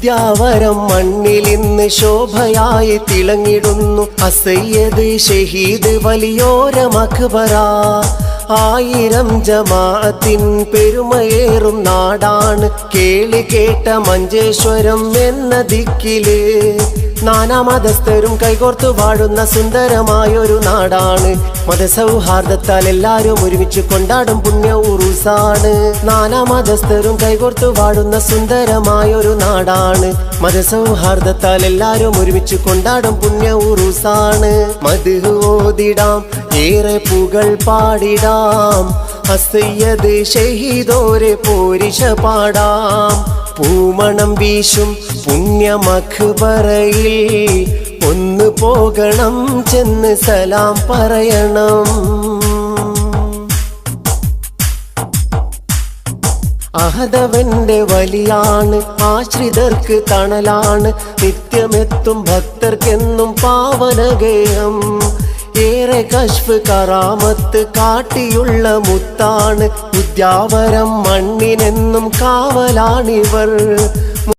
വിദ്യാവരം മണ്ണിൽ ഇന്ന് ശോഭയായി തിളങ്ങിടുന്നു. അസയ്യദ് ഷഹീദ് വലിയോരം അക്ബറ. 1000 ജമാഅത്തിൻ പെരുമയേറും നാടാണ്. കേളി കേട്ട മഞ്ചേശ്വരം എന്ന ദിക്കില് നാനാമതസ്ഥരും കൈകോർത്തു വാഴുന്ന സുന്ദരമായൊരു നാടാണ്. മതസൗഹാർദ്ദത്താൽ എല്ലാവരും ഒരുമിച്ച് കൊണ്ടാടും പുണ്യ ഉറൂസാണ്. നാനാമതസ്ഥരും കൈകോർത്തു വാഴുന്ന സുന്ദരമായൊരു നാടാണ്. മതസൗഹാർദ്ദത്താൽ എല്ലാവരും ഒരുമിച്ച് കൊണ്ടാടും പുണ്യ ഉറൂസാണ്. മദ്ഹ് ഓതിടാം, ഏറെ പുകൾ പാടിടാം, അസയ്യദ് ഷഹീദോരെ പോരിശ പാടാം. പൂമണം വീശും പുണ്യ മഖ്ബറയിൽ ഒന്ന് പോകണം, ചെന്ന് സലാം പറയണം. അഹദവന്റെ വലിയാണ്, ആശ്രിതർക്ക് തണലാണ്, നിത്യമെത്തും ഭക്തർക്കെന്നും പാവനഗേയം. ഏറെ കശ്ഫ് കറാമത്ത് കാട്ടിയുള്ള മുത്താണ്. വിദ്യാവരം മണ്ണിനെന്നും കാവലാണിവർ.